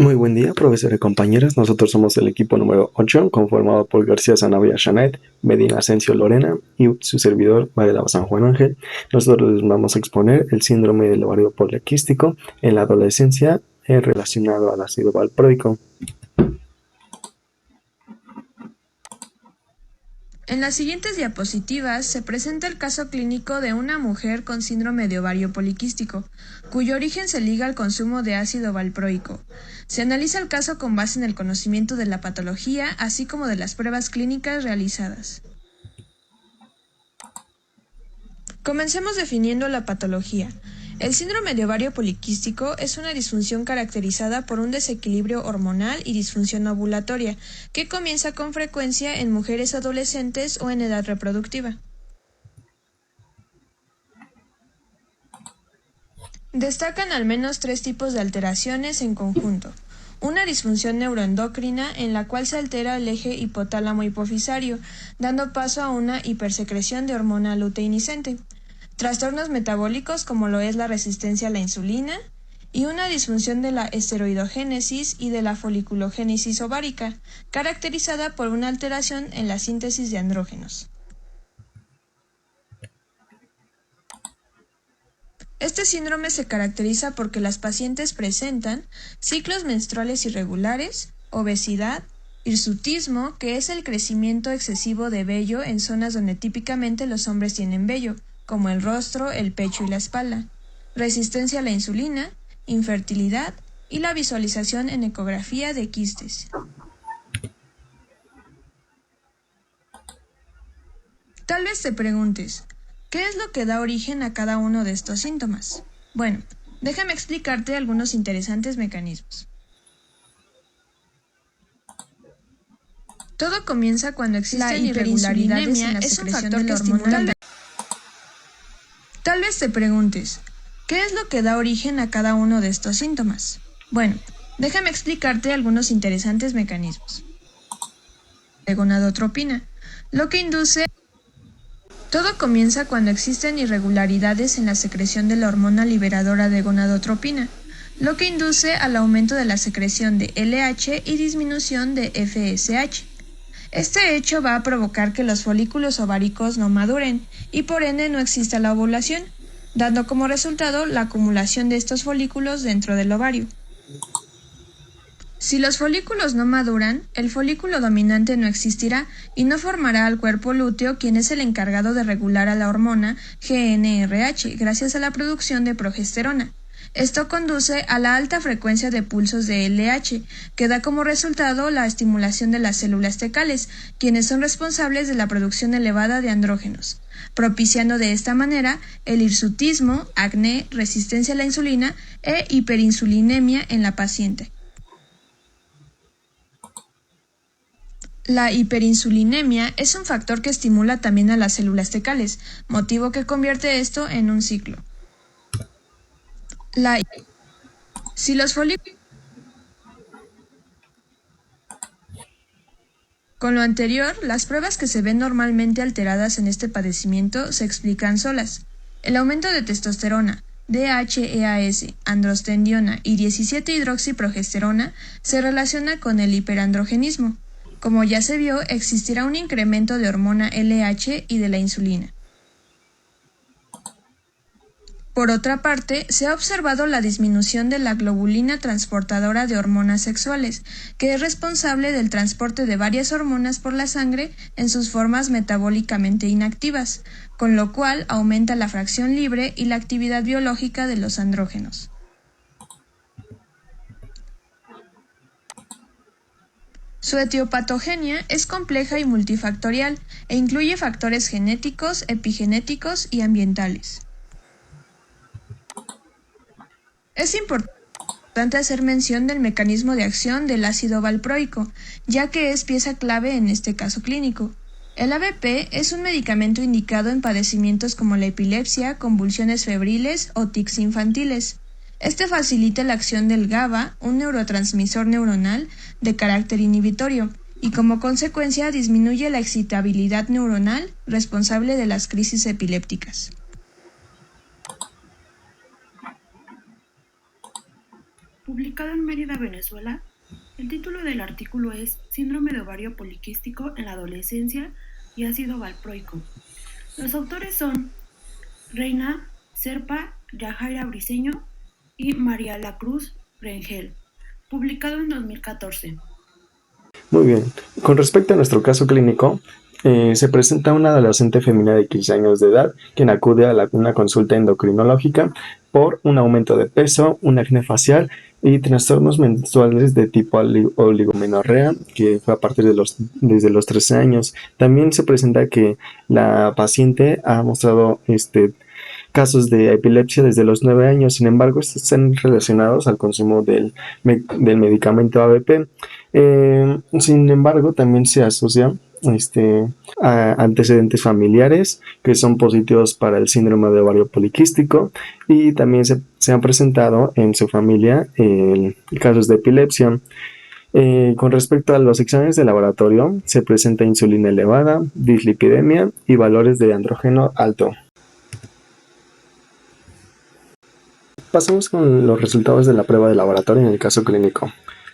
Muy buen día, profesor y compañeros. Nosotros somos el equipo número 8, conformado por García Zanavia Shanet, Medina Asensio Lorena y su servidor Varela San Juan Ángel. Nosotros les vamos a exponer el síndrome del ovario poliquístico en la adolescencia relacionado al ácido valproico. En las siguientes diapositivas se presenta el caso clínico de una mujer con síndrome de ovario poliquístico, cuyo origen se liga al consumo de ácido valproico. Se analiza el caso con base en el conocimiento de la patología, así como de las pruebas clínicas realizadas. Comencemos definiendo la patología. El síndrome de ovario poliquístico es una disfunción caracterizada por un desequilibrio hormonal y disfunción ovulatoria, que comienza con frecuencia en mujeres adolescentes o en edad reproductiva. Destacan al menos tres tipos de alteraciones en conjunto. Una disfunción neuroendocrina en la cual se altera el eje hipotálamo-hipofisario, dando paso a una hipersecreción de hormona luteinicente. Trastornos metabólicos como lo es la resistencia a la insulina y una disfunción de la esteroidogénesis y de la foliculogénesis ovárica, caracterizada por una alteración en la síntesis de andrógenos. Este síndrome se caracteriza porque las pacientes presentan ciclos menstruales irregulares, obesidad, hirsutismo, que es el crecimiento excesivo de vello en zonas donde típicamente los hombres tienen vello, como el rostro, el pecho y la espalda, resistencia a la insulina, infertilidad y la visualización en ecografía de quistes. Tal vez te preguntes, ¿qué es lo que da origen a cada uno de estos síntomas? Bueno, déjame explicarte algunos interesantes mecanismos. Todo comienza cuando existen irregularidades en la secreción de la hormona. Tal vez te preguntes, ¿qué es lo que da origen a cada uno de estos síntomas? Bueno, déjame explicarte algunos interesantes mecanismos. De gonadotropina, lo que induce. Todo comienza cuando existen irregularidades en la secreción de la hormona liberadora de gonadotropina, lo que induce al aumento de la secreción de LH y disminución de FSH. Este hecho va a provocar que los folículos ováricos no maduren y por ende no exista la ovulación, dando como resultado la acumulación de estos folículos dentro del ovario. Si los folículos no maduran, el folículo dominante no existirá y no formará al cuerpo lúteo, quien es el encargado de regular a la hormona GnRH gracias a la producción de progesterona. Esto conduce a la alta frecuencia de pulsos de LH, que da como resultado la estimulación de las células tecales, quienes son responsables de la producción elevada de andrógenos, propiciando de esta manera el hirsutismo, acné, resistencia a la insulina e hiperinsulinemia en la paciente. La hiperinsulinemia es un factor que estimula también a las células tecales, motivo que convierte esto en un ciclo. Si los folículos. Con lo anterior, las pruebas que se ven normalmente alteradas en este padecimiento se explican solas. El aumento de testosterona, DHEAS, androstendiona y 17-hidroxiprogesterona se relaciona con el hiperandrogenismo. Como ya se vio, existirá un incremento de hormona LH y de la insulina. Por otra parte, se ha observado la disminución de la globulina transportadora de hormonas sexuales, que es responsable del transporte de varias hormonas por la sangre en sus formas metabólicamente inactivas, con lo cual aumenta la fracción libre y la actividad biológica de los andrógenos. Su etiopatogenia es compleja y multifactorial e incluye factores genéticos, epigenéticos y ambientales. Es importante hacer mención del mecanismo de acción del ácido valproico, ya que es pieza clave en este caso clínico. El ABP es un medicamento indicado en padecimientos como la epilepsia, convulsiones febriles o tics infantiles. Este facilita la acción del GABA, un neurotransmisor neuronal de carácter inhibitorio, y como consecuencia disminuye la excitabilidad neuronal responsable de las crisis epilépticas. publicado en Mérida, Venezuela. El título del artículo es Síndrome de ovario poliquístico en la adolescencia y ácido valproico. Los autores son Reina Serpa, Yajaira Briceño y María La Cruz Rengel, publicado en 2014. Muy bien. Con respecto a nuestro caso clínico, se presenta una adolescente femenina de 15 años de edad quien acude a una consulta endocrinológica por un aumento de peso, un acné facial y trastornos menstruales de tipo oligomenorrea, que fue a partir desde los 13 años. También se presenta que la paciente ha mostrado casos de epilepsia desde los 9 años. Sin embargo, estos están relacionados al consumo del medicamento ABP. Sin embargo, también se asocia a antecedentes familiares que son positivos para el síndrome de ovario poliquístico, y también se han presentado en su familia casos de epilepsia. Con respecto a los exámenes de laboratorio, se presenta insulina elevada, dislipidemia y valores de andrógeno alto. Pasamos con los resultados de la prueba de laboratorio en el caso clínico.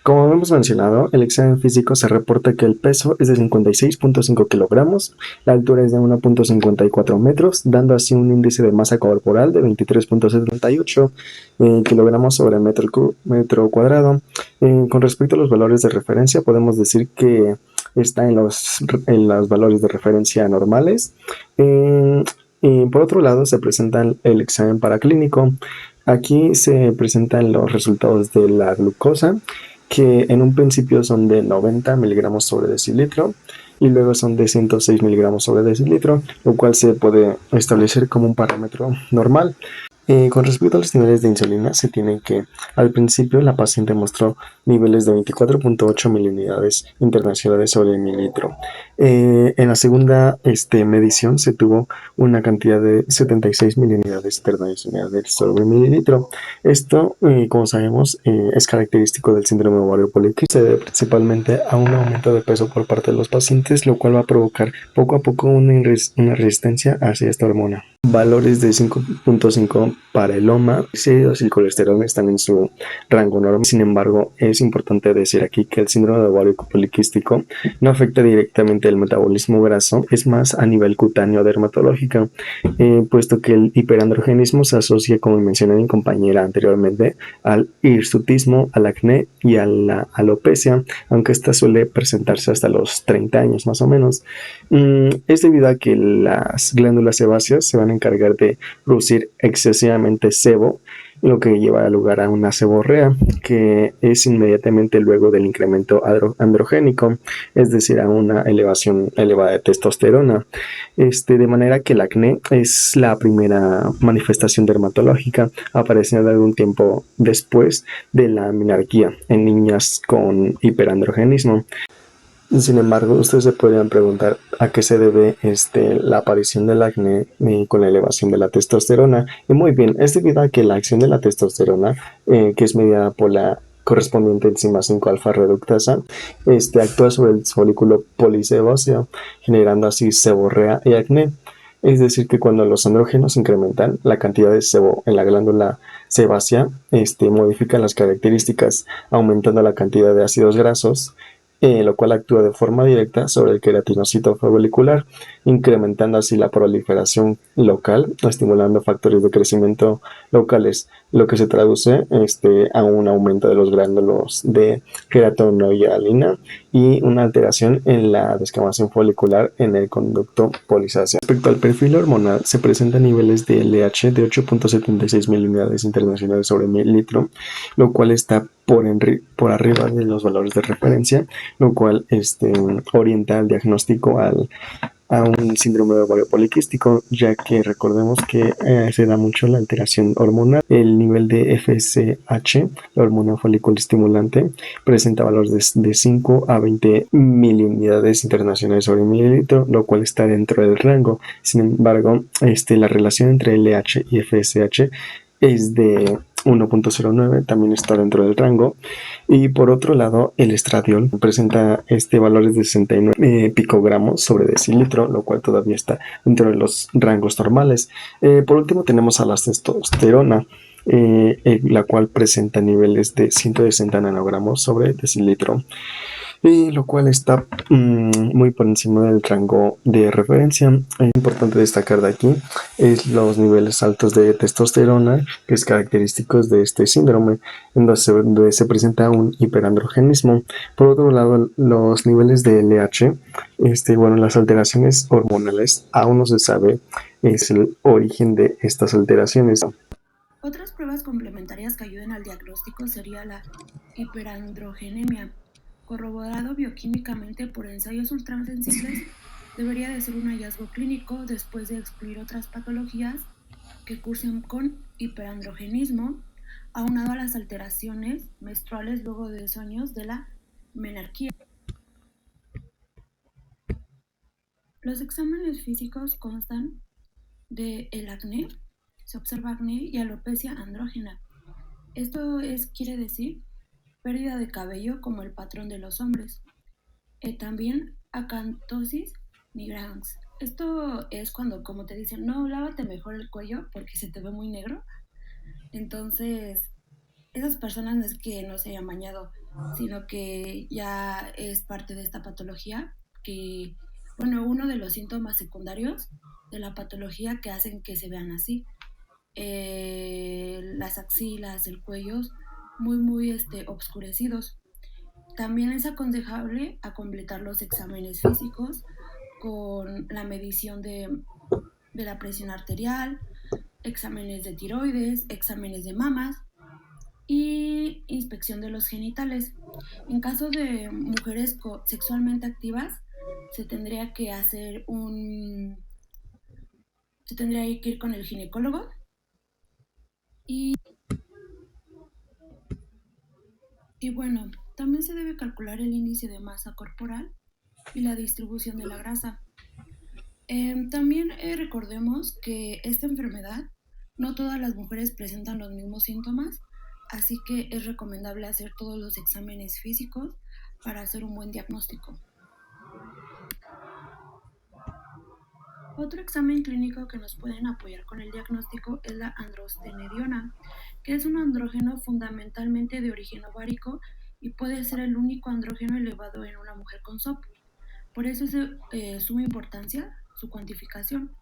Como hemos mencionado, el examen físico se reporta que el peso es de 56.5 kilogramos, la altura es de 1.54 metros, dando así un índice de masa corporal de 23.78 kilogramos sobre metro cuadrado. Con respecto a los valores de referencia, podemos decir que está en los valores de referencia normales. Por otro lado, se presenta el examen paraclínico. Aquí se presentan los resultados de la glucosa, que en un principio son de 90 miligramos sobre decilitro y luego son de 106 miligramos sobre decilitro, lo cual se puede establecer como un parámetro normal. Con respecto a los niveles de insulina, se tiene que al principio la paciente mostró niveles de 24.8 miliunidades internacionales sobre el mililitro. En la segunda medición se tuvo una cantidad de 76 miliunidades internacionales sobre el mililitro. Esto, como sabemos, es característico del síndrome ovario poliquístico. Se debe principalmente a un aumento de peso por parte de los pacientes, lo cual va a provocar poco a poco una resistencia hacia esta hormona. Valores de 5.5 para el OMA, triglicéridos y el colesterol están en su rango normal. Sin embargo, es importante decir aquí que el síndrome de ovario poliquístico no afecta directamente el metabolismo graso, es más a nivel cutáneo dermatológico, puesto que el hiperandrogenismo se asocia, como mencioné mi compañera anteriormente, al hirsutismo, al acné y a la alopecia, aunque esta suele presentarse hasta los 30 años más o menos. Es debido a que las glándulas sebáceas se van a encargar de producir excesivamente sebo, lo que lleva lugar a una seborrea, que es inmediatamente luego del incremento androgénico, es decir, a una elevación elevada de testosterona. De manera que el acné es la primera manifestación dermatológica, apareciendo algún tiempo después de la menarquía en niñas con hiperandrogenismo. Sin embargo, ustedes se podrían preguntar a qué se debe la aparición del acné con la elevación de la testosterona. Y muy bien, es debido a que la acción de la testosterona, que es mediada por la correspondiente enzima 5-alfa reductasa, actúa sobre el folículo polisebáceo, generando así seborrea y acné. Es decir, que cuando los andrógenos incrementan, la cantidad de sebo en la glándula sebácea modifica las características, aumentando la cantidad de ácidos grasos, lo cual actúa de forma directa sobre el queratinocito folicular, incrementando así la proliferación local, estimulando factores de crecimiento locales, lo que se traduce a un aumento de los gránulos de queratonoidalina y una alteración en la descamación folicular en el conducto polisáceo. Respecto al perfil hormonal, se presentan niveles de LH de 8.76 miliunidades internacionales sobre mililitro, lo cual está por arriba de los valores de referencia, lo cual orienta el diagnóstico a un síndrome de ovario poliquístico, ya que recordemos que se da mucho la alteración hormonal. El nivel de FSH, la hormona folículo estimulante, presenta valores de 5 a 20 miliunidades internacionales sobre mililitro, lo cual está dentro del rango. Sin embargo, la relación entre LH y FSH es de 1.09, también está dentro del rango. Y por otro lado, el estradiol presenta valores de 69 picogramos sobre decilitro, lo cual todavía está dentro de los rangos normales. Por último tenemos a la testosterona. la cual presenta niveles de 160 nanogramos sobre decilitro, y lo cual está muy por encima del rango de referencia. Es importante destacar de aquí es los niveles altos de testosterona, que es característico de este síndrome, en donde se presenta un hiperandrogenismo. Por otro lado, los niveles de LH, bueno, las alteraciones hormonales, aún no se sabe es el origen de estas alteraciones. Otras pruebas complementarias que ayuden al diagnóstico sería la hiperandrogenemia, corroborado bioquímicamente por ensayos ultrasensibles. Debería de ser un hallazgo clínico después de excluir otras patologías que cursen con hiperandrogenismo, aunado a las alteraciones menstruales luego de 2 años de la menarquía. Los exámenes físicos constan de el acné, se observa acné y alopecia andrógena. Esto quiere decir pérdida de cabello como el patrón de los hombres. También acantosis nigrans. Esto es cuando, como te dicen, no, lávate mejor el cuello porque se te ve muy negro. Entonces, esas personas no es que no se hayan bañado, sino que ya es parte de esta patología que, bueno, uno de los síntomas secundarios de la patología que hacen que se vean así. Las axilas, el cuello, muy obscurecidos. También es aconsejable a completar los exámenes físicos con la medición de la presión arterial, exámenes de tiroides, exámenes de mamas y inspección de los genitales. En caso de mujeres sexualmente activas, se tendría que hacer se tendría que ir con el ginecólogo y, y bueno, también se debe calcular el índice de masa corporal y la distribución de la grasa. También recordemos que esta enfermedad no todas las mujeres presentan los mismos síntomas, así que es recomendable hacer todos los exámenes físicos para hacer un buen diagnóstico. Otro examen clínico que nos pueden apoyar con el diagnóstico es la androstenediona, que es un andrógeno fundamentalmente de origen ovárico y puede ser el único andrógeno elevado en una mujer con SOP. Por eso es de suma importancia su cuantificación.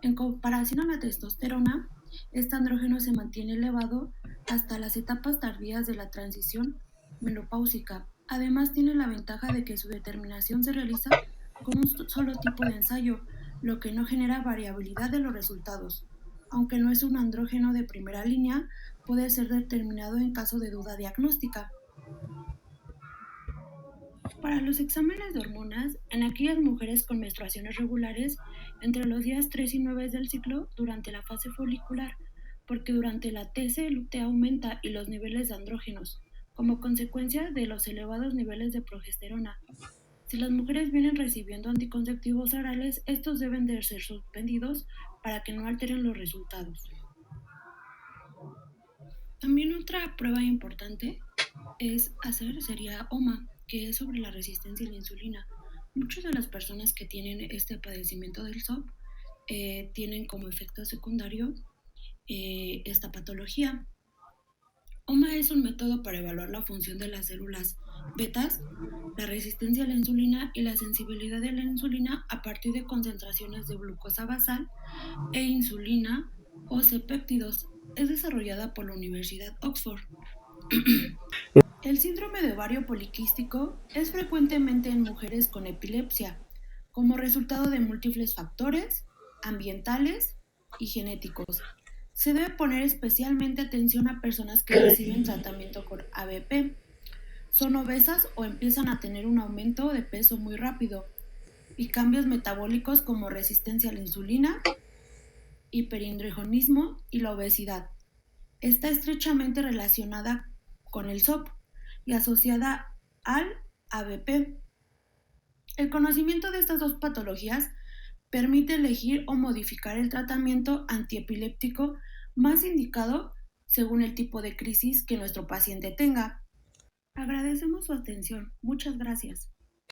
En comparación a la testosterona, este andrógeno se mantiene elevado hasta las etapas tardías de la transición menopáusica. Además, tiene la ventaja de que su determinación se realiza con un solo tipo de ensayo, lo que no genera variabilidad de los resultados. Aunque no es un andrógeno de primera línea, puede ser determinado en caso de duda diagnóstica. Para los exámenes de hormonas, en aquellas mujeres con menstruaciones regulares entre los días 3 y 9 del ciclo durante la fase folicular, porque durante la TC el UTE aumenta y los niveles de andrógenos, como consecuencia de los elevados niveles de progesterona. Si las mujeres vienen recibiendo anticonceptivos orales, estos deben de ser suspendidos para que no alteren los resultados. También otra prueba importante sería OMA, que es sobre la resistencia a la insulina. Muchas de las personas que tienen este padecimiento del SOP tienen como efecto secundario esta patología. OMA es un método para evaluar la función de las células betas, la resistencia a la insulina y la sensibilidad de la insulina a partir de concentraciones de glucosa basal e insulina o C-péptidos. Es desarrollada por la Universidad Oxford. El síndrome de ovario poliquístico es frecuentemente en mujeres con epilepsia, como resultado de múltiples factores ambientales y genéticos. Se debe poner especialmente atención a personas que reciben tratamiento con ABP, son obesas o empiezan a tener un aumento de peso muy rápido y cambios metabólicos como resistencia a la insulina, hiperandrogenismo y la obesidad. Está estrechamente relacionada con el SOP y asociada al ABP. El conocimiento de estas dos patologías permite elegir o modificar el tratamiento antiepiléptico más indicado según el tipo de crisis que nuestro paciente tenga. Agradecemos su atención. Muchas gracias.